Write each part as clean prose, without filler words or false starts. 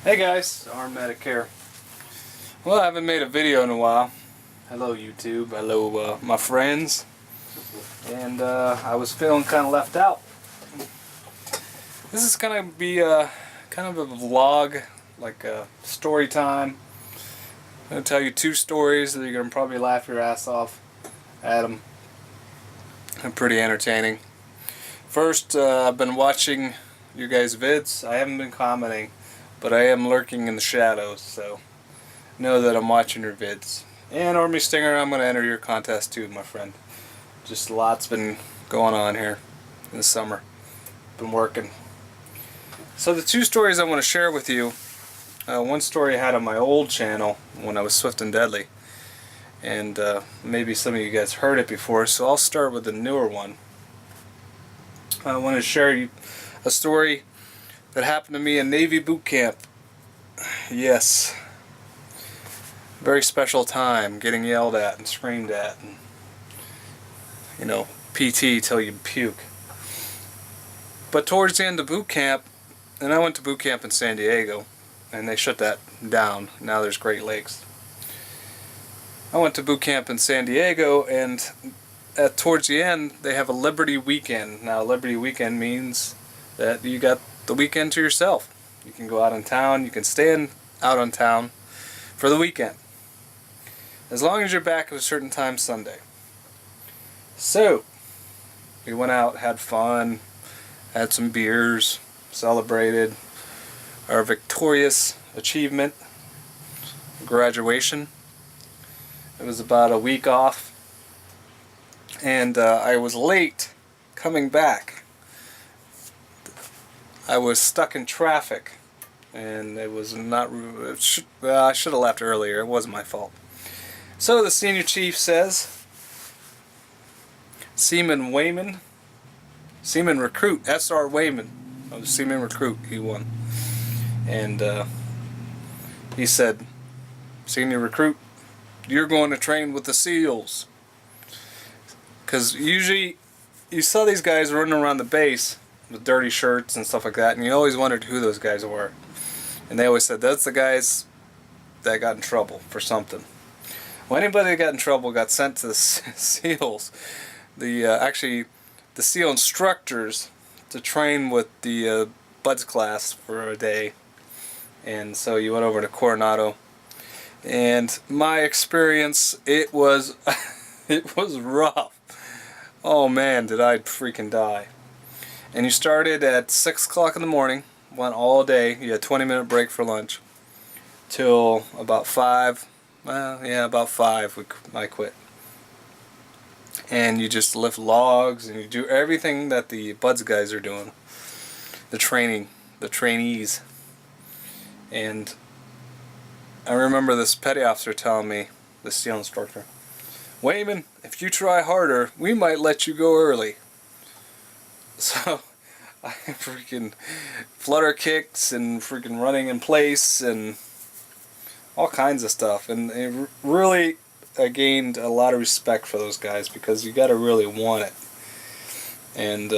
Hey guys, Arm Medic here. Well, I haven't made a video in a while. Hello YouTube, hello my friends. And I was feeling kind of left out. This is going to be kind of a vlog, like a story time. I'm going to tell you two stories that you're going to probably laugh your ass off at them. They're pretty entertaining. First, I've been watching you guys' vids. I haven't been commenting, but I am lurking in the shadows, so know that I'm watching your vids. And Army Stinger, I'm going to enter your contest too, my friend. Just lots been going on here in the summer. Been working. So the two stories I want to share with you, one story I had on my old channel when I was Swift and Deadly, and maybe some of you guys heard it before, so I'll start with the newer one. I want to share a story that happened to me in Navy boot camp. Yes. Very special time, getting yelled at and screamed at, and, you know, PT till you puke. But towards the end of boot camp, and I went to boot camp in San Diego, and they shut that down. Now there's Great Lakes. I went to boot camp in San Diego, and towards the end, they have a Liberty Weekend. Now, Liberty Weekend means that you got the weekend to yourself. You can go out in town, you can stay out on town for the weekend, as long as you're back at a certain time Sunday. So, we went out, had fun, had some beers, celebrated our victorious achievement, graduation. It was about a week off, and I was late coming back. I was stuck in traffic, and it was not. I should have left earlier. It wasn't my fault. So the senior chief says, Seaman Wayman, Seaman Recruit, S.R. Wayman, Seaman Recruit, he won. And he said, Senior Recruit, you're going to train with the SEALs. Because usually you saw these guys running around the base with dirty shirts and stuff like that, and you always wondered who those guys were. And they always said, that's the guys that got in trouble for something. Well, anybody that got in trouble got sent to the SEALs. Actually, the SEAL instructors to train with the BUD/S class for a day. And so you went over to Coronado. And my experience, it was it was rough. Oh man, did I freaking die. And you started at 6 o'clock in the morning, went all day. You had a 20-minute break for lunch till about 5. Well, yeah, about 5 I quit. And you just lift logs and you do everything that the BUD/S guys are doing. The trainees. And I remember this petty officer telling me, the SEAL instructor, Wayman, if you try harder, we might let you go early. So I freaking flutter kicks and freaking running in place and all kinds of stuff. And it really, I gained a lot of respect for those guys, because you got to really want it. And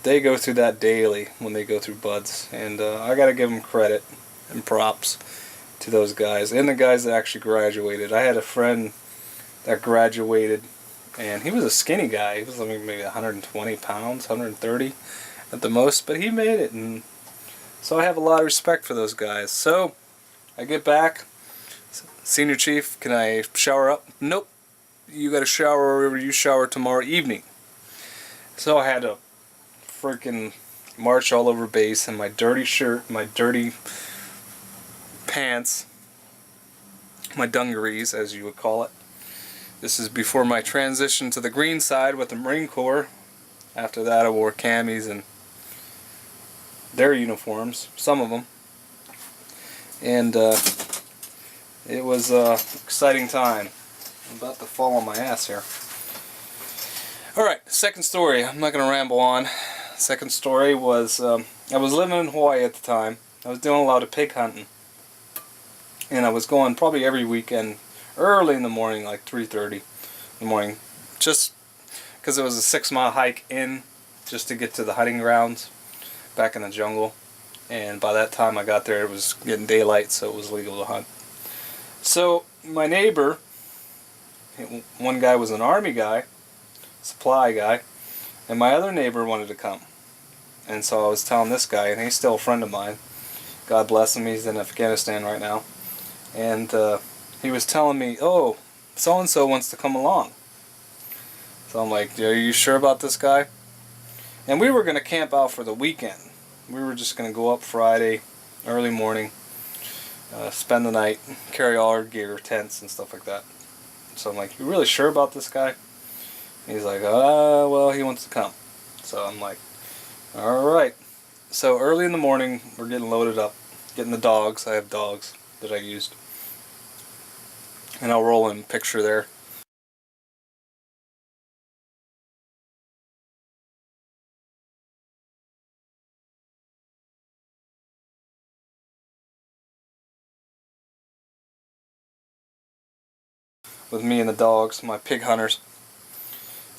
they go through that daily when they go through BUD/S. And I got to give them credit and props to those guys and the guys that actually graduated. I had a friend that graduated, and he was a skinny guy. He was maybe 120 pounds, 130 at the most, but he made it. And so I have a lot of respect for those guys. So I get back, Senior Chief, can I shower up? Nope, you got to shower wherever you shower tomorrow evening. So I had to freaking march all over base in my dirty shirt, my dirty pants, my dungarees as you would call it. This is before my transition to the green side with the Marine Corps. After that I wore camis and their uniforms, some of them. And it was an exciting time. I'm about to fall on my ass here. Alright, second story. I'm not going to ramble on. Second story was, I was living in Hawaii at the time. I was doing a lot of pig hunting. And I was going probably every weekend, early in the morning, like 3:30 in the morning, just because it was a 6-mile hike in, just to get to the hunting grounds back in the jungle. And by that time I got there, it was getting daylight, so it was legal to hunt. So my neighbor, one guy was an Army guy, supply guy, and my other neighbor wanted to come. And so I was telling this guy, and he's still a friend of mine. God bless him, he's in Afghanistan right now. And he was telling me, oh, so-and-so wants to come along. So I'm like, are you sure about this guy? And we were going to camp out for the weekend. We were just going to go up Friday, early morning, spend the night, carry all our gear, tents and stuff like that. So I'm like, you really sure about this guy? And he's like, well, he wants to come. So I'm like, alright. So early in the morning, we're getting loaded up, getting the dogs. I have dogs that I used. And I'll roll in a picture there. With me and the dogs, my pig hunters.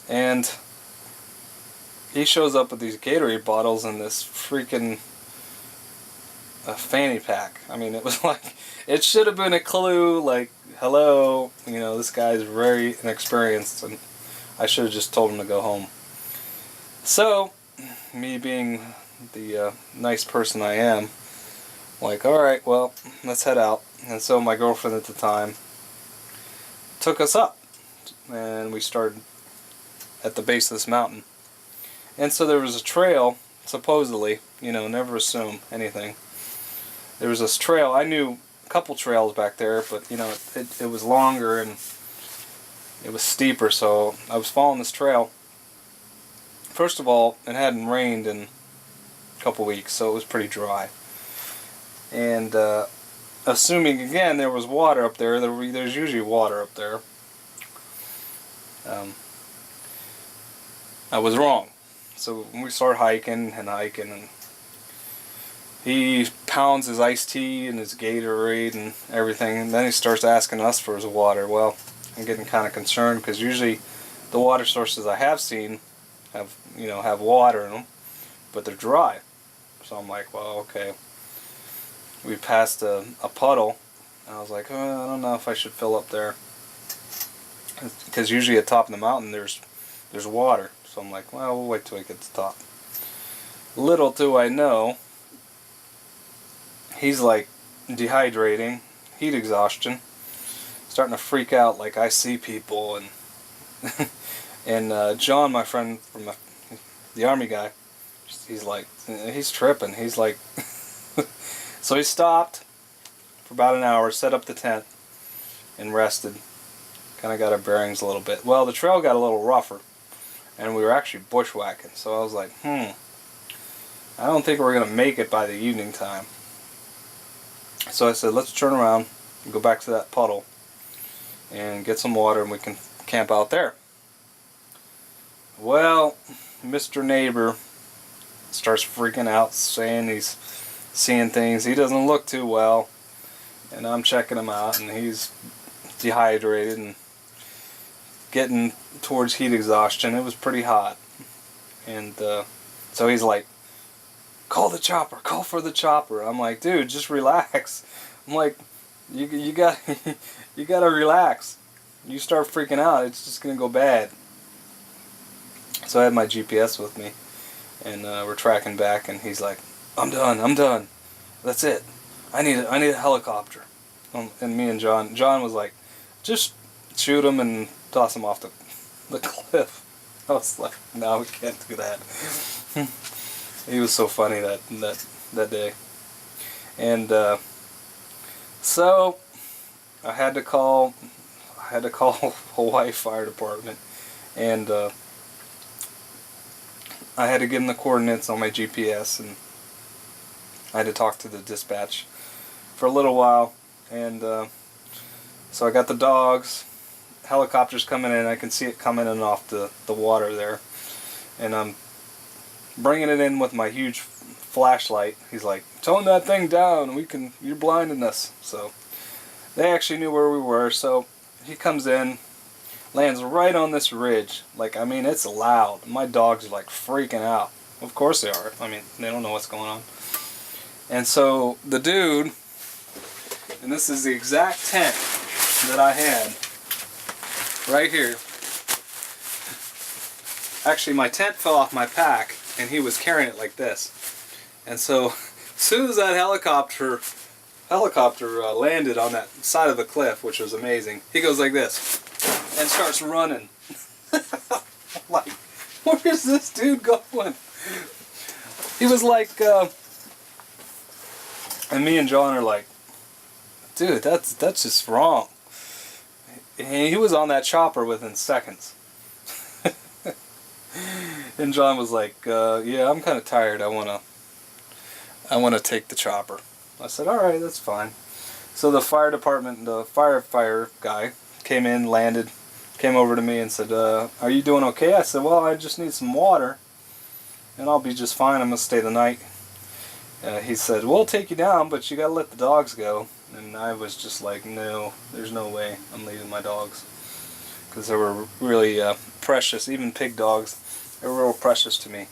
And he shows up with these Gatorade bottles and this freaking fanny pack. I mean, it was like, it should have been a clue, like, hello, you know, this guy's very inexperienced, and I should have just told him to go home. So, me being the nice person I am, like, alright, well, let's head out. And so my girlfriend at the time took us up, and we started at the base of this mountain. And so there was a trail, supposedly, you know, never assume anything. There was this trail. I knew a couple trails back there, but you know, it was longer and it was steeper, so I was following this trail. First of all, it hadn't rained in a couple weeks, so it was pretty dry. And assuming again there was water up there, there's usually water up there. I was wrong. So we start hiking, and he pounds his iced tea and his Gatorade and everything, and then he starts asking us for his water. Well, I'm getting kind of concerned because usually the water sources I have seen have water in them, but they're dry. So I'm like, well, okay. We passed a puddle, and I was like, oh, I don't know if I should fill up there, because usually at the top of the mountain there's water. So I'm like, well, we'll wait till we get to the top. Little do I know, he's like dehydrating, heat exhaustion, starting to freak out like I see people. And and John, my friend from the Army guy, he's like, he's tripping. He's like, so he stopped for about an hour, set up the tent, and rested. Kind of got our bearings a little bit. Well, the trail got a little rougher, and we were actually bushwhacking. So I was like, I don't think we're going to make it by the evening time. So I said, let's turn around and go back to that puddle and get some water, and we can camp out there. Well, Mr. Neighbor starts freaking out, saying he's seeing things. He doesn't look too well, and I'm checking him out, and he's dehydrated and getting towards heat exhaustion. It was pretty hot, and so he's like, call the chopper, call for the chopper. I'm like, dude, just relax. I'm like, you got you gotta relax. You start freaking out, it's just gonna go bad. So I had my GPS with me, and we're tracking back, and he's like, I'm done, that's it. I need a helicopter. And me and John was like, just shoot him and toss him off the cliff. I was like, no, we can't do that. He was so funny that day. And so I had to call Hawaii Fire Department, and I had to give them the coordinates on my GPS, and I had to talk to the dispatch for a little while. And so I got the dogs, helicopters coming in, I can see it coming in off the water there, and I'm bringing it in with my huge flashlight. He's like, tone that thing down, you're blinding us. So they actually knew where we were, so he comes in, lands right on this ridge. Like, I mean, it's loud. My dogs are like freaking out. Of course they are. I mean, they don't know what's going on. And so the dude, and this is the exact tent that I had right here. Actually, my tent fell off my pack, and he was carrying it like this. And so, as soon as that helicopter landed on that side of the cliff, which was amazing, he goes like this and starts running. Like, where is this dude going? He was like, and me and John are like, dude, that's just wrong. And he was on that chopper within seconds. And John was like, yeah, I'm kind of tired. I wanna take the chopper. I said, all right, that's fine. So the fire department, the firefighter guy came in, landed, came over to me and said, are you doing okay? I said, well, I just need some water and I'll be just fine. I'm gonna stay the night. He said, we'll take you down, but you gotta let the dogs go. And I was just like, no, there's no way I'm leaving my dogs. Because they were really precious, even pig dogs. They were real precious to me.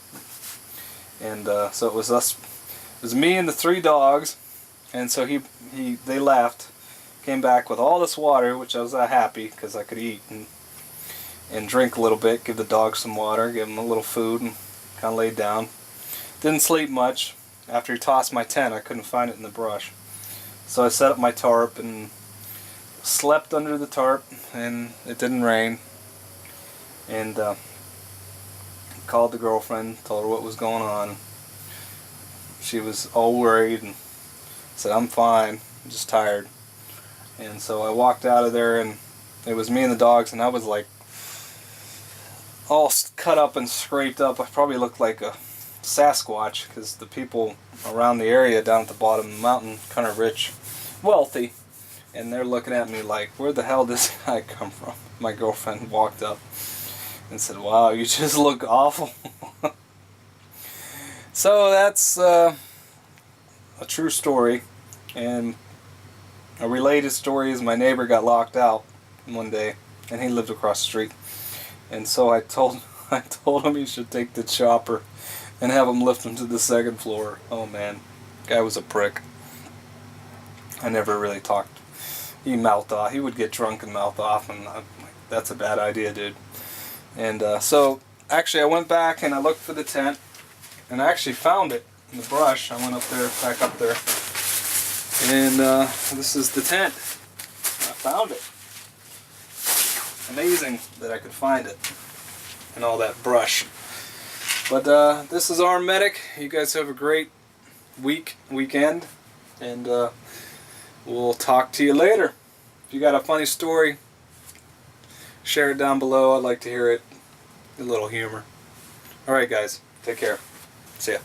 And so it was us, it was me and the 3 dogs. And so they left, came back with all this water, which I was happy because I could eat and drink a little bit, give the dogs some water, give them a little food, and kind of laid down. Didn't sleep much. After he tossed my tent, I couldn't find it in the brush. So I set up my tarp and slept under the tarp, and it didn't rain. And called the girlfriend, told her what was going on. She was all worried and said, I'm fine, I'm just tired. And so I walked out of there, and it was me and the dogs, and I was like all cut up and scraped up. I probably looked like a Sasquatch, because the people around the area down at the bottom of the mountain, kind of rich, wealthy, and they're looking at me like, where the hell does this guy come from? My girlfriend walked up and said, wow, you just look awful. So that's a true story. And a related story is my neighbor got locked out one day, and he lived across the street. And so I told him he should take the chopper and have him lift him to the 2nd floor. Oh man, guy was a prick. I never really talked. He mouthed off. He would get drunk and mouth off, and I'm like, that's a bad idea, dude. And so actually I went back and I looked for the tent, and I actually found it in the brush. I went up there, back up there, and this is the tent. I found it. Amazing that I could find it in all that brush. But this is Armed Medic. You guys have a great weekend, and we'll talk to you later. If you got a funny story, share it down below. I'd like to hear it. A little humor. Alright guys, take care. See ya.